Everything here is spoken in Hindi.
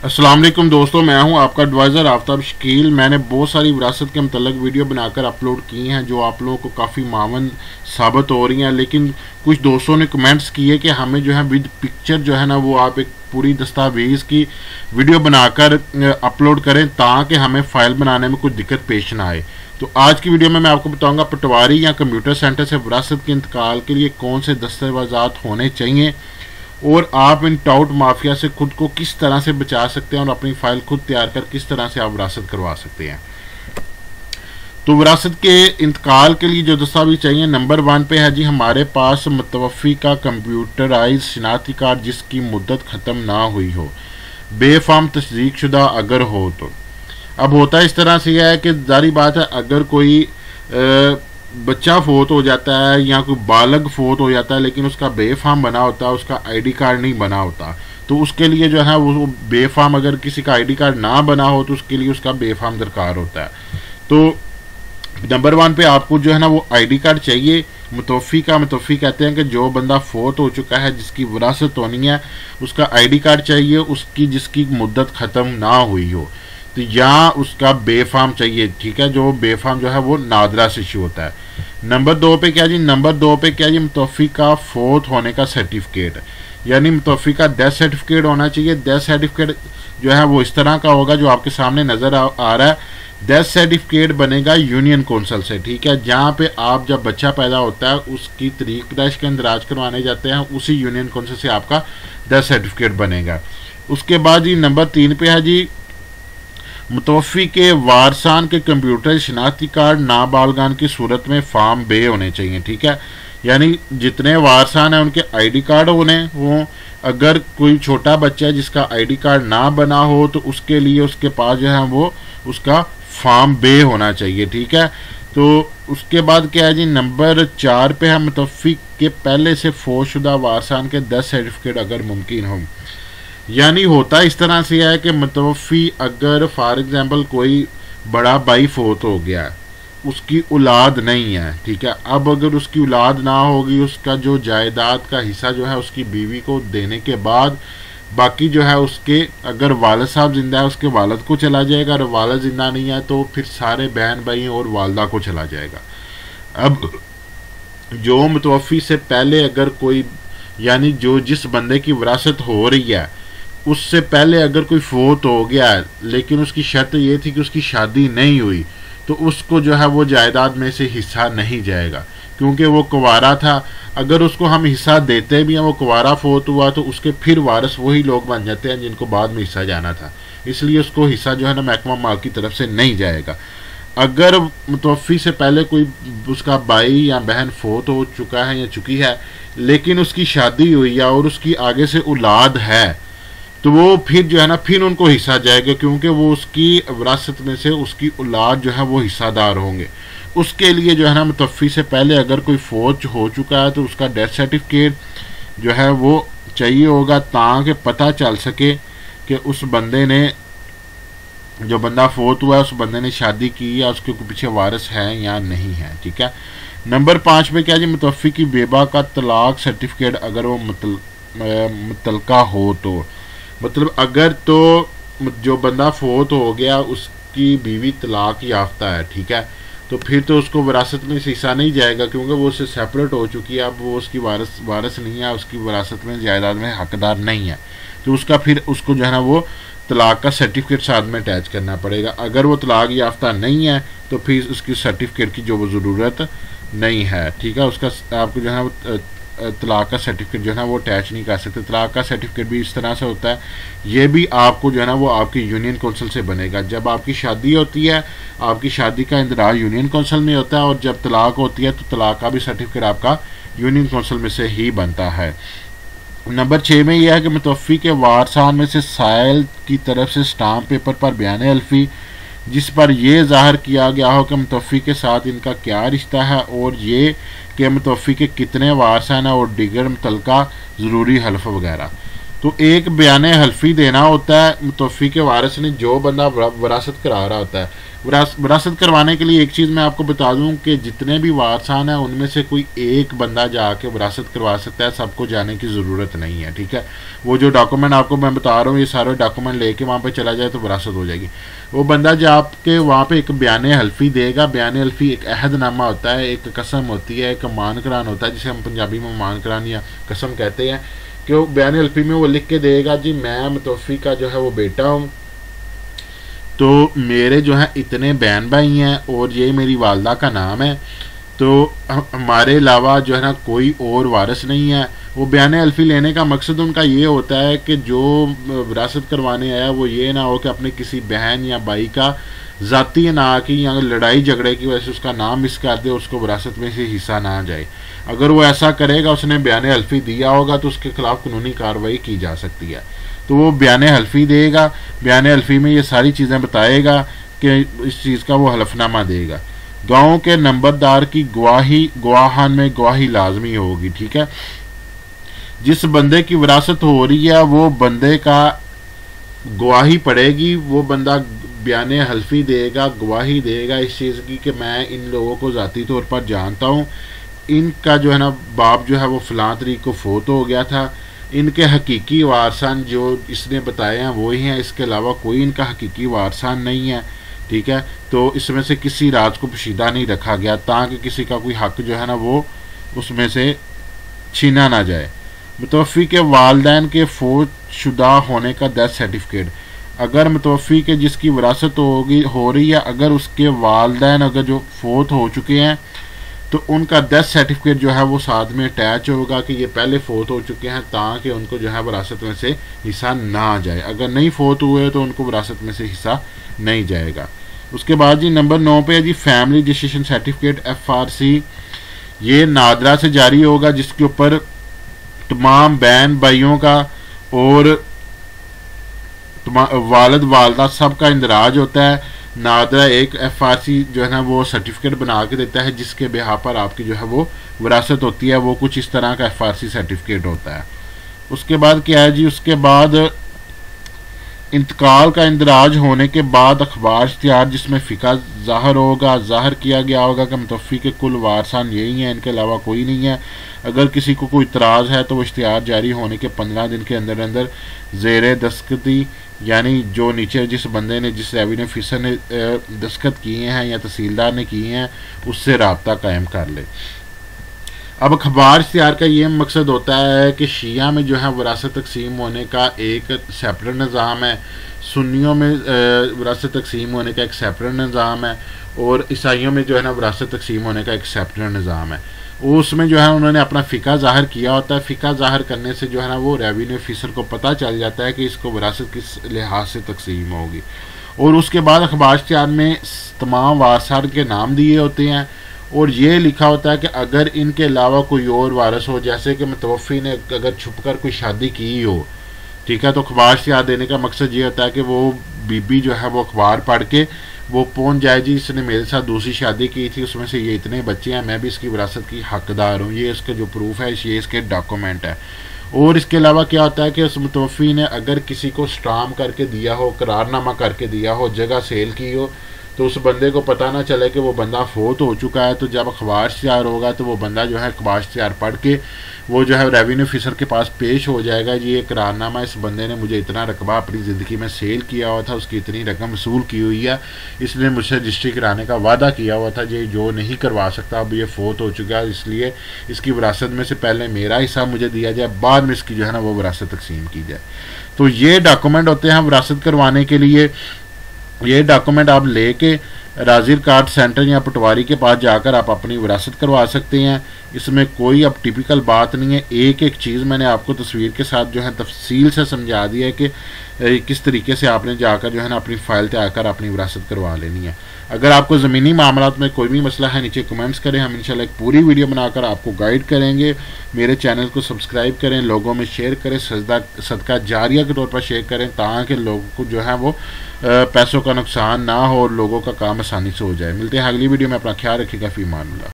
अस्सलाम वालेकुम दोस्तों, मैं हूं आपका एडवाइज़र आफ्ताब शकील। मैंने बहुत सारी विरासत के मतलब वीडियो बनाकर अपलोड की हैं जो आप लोगों को काफ़ी मावन साबित हो रही हैं, लेकिन कुछ दोस्तों ने कमेंट्स किए कि हमें जो है विद पिक्चर जो है ना वो आप एक पूरी दस्तावेज़ की वीडियो बनाकर अपलोड करें ताकि हमें फ़ाइल बनाने में कुछ दिक्कत पेश ना आए। तो आज की वीडियो में मैं आपको बताऊँगा पटवारी या कंप्यूटर सेंटर से विरासत के इंतकाल के लिए कौन से दस्तावेज़ात होने चाहिए और आप इन टाउट माफिया से खुद को किस तरह से बचा सकते हैं और अपनी फाइल खुद तैयार कर किस तरह से आप विरासत करवा सकते हैं। तो विरासत के इंतकाल के लिए जो दस्तावेज चाहिए, नंबर 1 पे है जी हमारे पास मुतवफ़ी का कंप्यूटराइज शनाख्ती कार्ड जिसकी मुद्दत ख़त्म ना हुई हो, बेफाम तस्दीक शुदा अगर हो तो। अब होता इस तरह से है कि जारी बात है, अगर कोई बच्चा फोत हो जाता है या कोई बालग फोत हो जाता है लेकिन उसका बेफाम बना होता है, उसका आईडी कार्ड नहीं बना होता, तो उसके लिए जो है वो बेफाम, अगर किसी का आईडी कार्ड ना बना हो तो उसके लिए उसका बेफाम दरकार होता है। तो नंबर 1 पे आपको जो है ना वो आईडी कार्ड चाहिए। मुतवफ़ी कहते हैं कि जो बंदा फोत हो चुका है जिसकी विरासत होनी है उसका आईडी कार्ड चाहिए, उसकी जिसकी मुद्दत ख़त्म ना हुई हो, तो या उसका बेफाम चाहिए। ठीक है, जो बेफाम जो है वो नादरा से इशू होता है। नंबर 2 पे क्या जी, मुतवफ़ी का फोत होने का सर्टिफिकेट, यानी मुतवफ़ी का डेथ सर्टिफिकेट होना चाहिए। डेथ सर्टिफिकेट जो है वो इस तरह का होगा जो आपके सामने नज़र आ रहा है। डेथ सर्टिफिकेट बनेगा यूनियन कौंसल से। ठीक है, जहाँ पे आप जब बच्चा पैदा होता है उसकी तरीक पैदाइश के इंदराज करवाने जाते हैं, उसी यूनियन कौंसल से आपका डेथ सर्टिफिकेट बनेगा। उसके बाद जी नंबर 3 पे है जी मुतवफ़ी के वारसान के कंप्यूटर शनाख्ती कार्ड नाबालगान की सूरत में फार्म बे होने चाहिए। ठीक है, यानी जितने वारसान हैं उनके आईडी कार्ड होने वो, अगर कोई छोटा बच्चा है जिसका आईडी कार्ड ना बना हो तो उसके लिए उसके पास जो है वो उसका फार्म बे होना चाहिए। ठीक है, तो उसके बाद क्या है जी नंबर 4 पे है मुतवफ़ी के पहले से फोशुदा वारसान के 10 सर्टिफिकेट अगर मुमकिन हो। यानी होता इस तरह से है कि मुतवफ़ी अगर फॉर एग्जांपल कोई बड़ा भाई फोत हो गया, उसकी औलाद नहीं है, ठीक है, अब अगर उसकी औलाद ना होगी, उसका जो जायदाद का हिस्सा जो है उसकी बीवी को देने के बाद बाकी जो है उसके, अगर वालिद साहब जिंदा है उसके वालिद को चला जाएगा, और वालिद जिंदा नहीं है तो फिर सारे बहन भाई और वालदा को चला जाएगा। अब जो मुतवफ़ी से पहले अगर कोई, यानी जो जिस बंदे की विरासत हो रही है उससे पहले अगर कोई फोत हो गया लेकिन उसकी शर्त ये थी कि उसकी शादी नहीं हुई, तो उसको जो है वो जायदाद में से हिस्सा नहीं जाएगा क्योंकि वो कुंवारा था। अगर उसको हम हिस्सा देते भी हैं, वो कुंवारा फोत हुआ तो उसके फिर वारिस वही लोग बन जाते हैं जिनको बाद में हिस्सा जाना था, इसलिए उसको हिस्सा जो है ना महकमा माल की तरफ से नहीं जाएगा। अगर मुतवफ़ी से पहले कोई उसका भाई या बहन फोत हो चुका है या चुकी है लेकिन उसकी शादी हुई है और उसकी आगे से औलाद है, तो वो फिर जो है ना फिर उनको हिस्सा जाएगा क्योंकि वो उसकी विरासत में से उसकी औलाद जो है वो हिस्सादार होंगे। उसके लिए जो है ना मुतवफ़ी से पहले अगर कोई फौज हो चुका है तो उसका डेथ सर्टिफिकेट जो है वो चाहिए होगा ताकि पता चल सके कि उस बंदे ने, जो बंदा फोत हुआ है उस बंदे ने शादी की या उसके पीछे वारिस है या नहीं है। ठीक है, नंबर 5 पे क्या जी मुतवफ़ी की बेबा का तलाक सर्टिफिकेट अगर वो मुतलका हो तो, मतलब अगर तो जो बंदा फोत हो गया उसकी बीवी तलाक याफ्ता है, ठीक है, तो फिर तो उसको विरासत में हिस्सा नहीं जाएगा क्योंकि वो उससे सेपरेट हो चुकी है, अब वो उसकी वारिस नहीं है, उसकी विरासत में जायदाद में हकदार नहीं है, तो उसका फिर उसको जो है ना वो तलाक का सर्टिफिकेट साथ में अटैच करना पड़ेगा। अगर वो तलाक याफ्ता नहीं है तो फिर उसकी सर्टिफिकेट की जो वो ज़रूरत नहीं है। ठीक है, उसका आपको जो है वो तलाक का सर्टिफिकेट जो है ना वो अटैच नहीं कर सकते। तलाक का सर्टिफिकेट भी इस तरह से होता है, ये भी आपको जो है ना वो आपकी यूनियन कौंसिल से बनेगा। जब आपकी शादी होती है, आपकी शादी का इंदराज यूनियन कौंसिल में होता है, और जब तलाक होती है तो तलाक का भी सर्टिफिकेट आपका यूनियन कौंसिल में से ही बनता है। नंबर 6 में यह है कि मुतवफ़ी के वारसान में से साइल की तरफ से स्टाम्प पेपर पर बयान अल्फी जिस पर यह ज़ाहिर किया गया हो कि मुतवफ़ी के साथ इनका क्या रिश्ता है और ये कि मुतवफ़ी के कितने वारसान हैं और दिगर मुतलका ज़रूरी हल्फ वगैरह। तो तो एक बयान हल्फी देना होता है मुतवफ़ी के वारिस ने, जो बंदा वरासत करा रहा होता है। वरासत करवाने के लिए एक चीज़ मैं आपको बता दूं कि जितने भी वारसान हैं उनमें से कोई एक बंदा जाके वरासत करवा सकता है, सबको जाने की ज़रूरत नहीं है, ठीक है। वो जो डॉक्यूमेंट आपको मैं बता रहा हूँ, ये सारे डॉक्यूमेंट लेके वहाँ पे चला जाए तो वरासत हो जाएगी। वो बंदा जाके वहाँ पे एक बयान हल्फी देगा। बयान हल्फी एक अहदनामा होता है, एक कसम होती है, एक मान करान होता है, जिसे हम पंजाबी में मान करान या कसम कहते हैं। कि वो बयान हल्फी में वो लिख के देगा, जी मैं मुतवफ़ी का जो है वो बेटा हूँ, तो मेरे जो है इतने बहन भाई हैं और ये मेरी वालदा का नाम है, तो हमारे अलावा जो है ना कोई और वारिस नहीं है। वो बयान हल्फी लेने का मकसद उनका ये होता है कि जो विरासत करवाने आया वो ये ना हो कि अपने किसी बहन या भाई का ज़ाती ना की या लड़ाई झगड़े की वजह से उसका नाम मिस कर दे, उसको विरासत में से हिस्सा ना जाए। अगर वो ऐसा करेगा, उसने बयान हल्फी दिया होगा, तो उसके खिलाफ कानूनी कार्रवाई की जा सकती है। तो वो बयान हल्फी देगा, बयान हल्फी में ये सारी चीज़ें बताएगा कि इस चीज़ का वो हलफनामा देगा। गाँव के नंबरदार की गवाही, गवाहान में गवाही लाजमी होगी, ठीक है। जिस बंदे की विरासत हो रही है वो बंदे का गवाही पड़ेगी, वो बंदा बयान हल्फी देगा, गवाही देगा इस चीज़ की कि मैं इन लोगों को ज़ाती तौर पर जानता हूँ, इनका जो है ना बाप जो है वो फ़लाँ तारीख को फोत हो गया था, इनके हकीकी वारसान जो इसने बताए हैं वो ही हैं, इसके अलावा कोई इनका हकीकी वारसान नहीं है, ठीक है। तो इसमें से किसी राज को पोशीदा नहीं रखा गया ताकि किसी का कोई हक जो है ना वो उसमें से छीना ना जाए। मुतवफ़ी के वालिदैन के फौत शुदा होने का डेथ सर्टिफिकेट, अगर मुतवफ़ी के जिसकी विरासत हो रही है, अगर उसके वालिदैन अगर जो फोत हो चुके हैं तो उनका डेथ सर्टिफिकेट जो है वो साथ में अटैच होगा कि ये पहले फोत हो चुके हैं, ताकि उनको जो है विरासत में से हिस्सा ना जाए। अगर नहीं फोत हुए तो उनको विरासत में से हिस्सा नहीं जाएगा। उसके बाद जी नंबर 9 पे है जी फैमिली रजिस्ट्रेशन सर्टिफिकेट FRC। ये नादरा से जारी होगा, जिसके ऊपर तमाम बहन भाइयों का और वालिद वालदा सब का इंदराज होता है। नादरा एक FRC जो है ना वो सर्टिफिकेट बना के देता है, जिसके बिहार पर आपकी जो है वो विरासत होती है। वो कुछ इस तरह का FRC सर्टिफिकेट होता है। उसके बाद क्या है जी, उसके बाद इंतकाल का इंदराज होने के बाद अखबार इश्तिहार जिसमें फ़िका ज़ाहिर किया गया होगा कि मुतवफ़ी के कुल वारसान यही हैं, इनके अलावा कोई नहीं है। अगर किसी को कोई इतराज़ है तो वो इश्तिहार जारी होने के 15 दिन के अंदर अंदर ज़ेरे दस्तखती, यानी जो नीचे जिस बंदे ने, जिस रेवेन्यू ऑफिसर ने दस्तखत किए हैं या तहसीलदार ने किए हैं, उससे रब्ता कायम कर ले। अब अखबार इश्तिहार का ये मकसद होता है कि शिया में जो है विरासत तकसीम होने का एक सेपरेट निज़ाम है, सुन्नियों में विरासत तकसीम होने का एक सेपरेट निज़ाम है, और ईसाइयों में जो है ना विरासत तकसीम होने का एक सेपरेट निज़ाम है। उसमें जो है उन्होंने अपना फ़िका ज़ाहिर किया होता है। फ़िका ज़ाहिर करने से जो है ना वो रेवेन्यू ऑफिसर को पता चल जाता है कि इसको विरासत किस लिहाज से तकसीम होगी। और उसके बाद अखबार इश्तिहार में तमाम वारसात के नाम दिए होते हैं और ये लिखा होता है कि अगर इनके अलावा कोई और वारिस हो, जैसे कि मुतवफ़ी ने अगर छुपकर कोई शादी की हो, ठीक है, तो अखबार इश्तिहार देने का मकसद ये होता है कि वो बीबी जो है वो अखबार पढ़ के वो पहुंच जाए, जी इसने मेरे साथ दूसरी शादी की थी, उसमें से ये इतने बच्चे हैं, मैं भी इसकी विरासत की हकदार हूँ, ये इसका जो प्रूफ है, ये इसके डॉक्यूमेंट है। और इसके अलावा क्या होता है कि उस मुतवफ़ी ने अगर किसी को स्टाम्प करके दिया हो, करारनामा करके दिया हो, जगह सेल की हो, तो उस बंदे को पता ना चले कि वो बंदा फोत हो चुका है। तो जब अखबार इश्तिहार होगा तो वो बंदा जो है अखबार इश्तिहार पढ़ के वो जो है रेवेन्यू ऑफिसर के पास पेश हो जाएगा, जी ये करारनामा, इस बंदे ने मुझे इतना रकबा अपनी ज़िंदगी में सेल किया हुआ था, उसकी इतनी रकम वसूल की हुई है, इसने मुझसे रजिस्ट्री कराने का वादा किया हुआ था, ये जो नहीं करवा सकता, अब ये फोत हो चुका है, इसलिए इसकी विरासत में से पहले मेरा हिस्सा मुझे दिया जाए, बाद में इसकी जो है ना वो विरासत तकसीम की जाए। तो ये डॉक्यूमेंट होते हैं विरासत करवाने के लिए। ये डॉक्यूमेंट आप लेके राजी रिकॉर्ड सेंटर या पटवारी के पास जाकर आप अपनी विरासत करवा सकते हैं। इसमें कोई अब टिपिकल बात नहीं है, एक एक चीज़ मैंने आपको तस्वीर के साथ जो है तफसील से समझा दिया है कि किस तरीके से आपने जाकर जो है ना अपनी फ़ाइल तैयार कर अपनी विरासत करवा लेनी है। अगर आपको ज़मीनी मामलात में कोई भी मसला है, नीचे कमेंट्स करें, हम इंशाल्लाह एक पूरी वीडियो बनाकर आपको गाइड करेंगे। मेरे चैनल को सब्सक्राइब करें, लोगों में शेयर करें, सदका जारिया के तौर पर शेयर करें, ताकि लोगों को जो है वो पैसों का नुकसान ना हो और लोगों का काम आसानी से हो जाए। मिलते हैं अगली वीडियो में, अपना ख्याल रखिएगा। फ़ी अमान अल्लाह।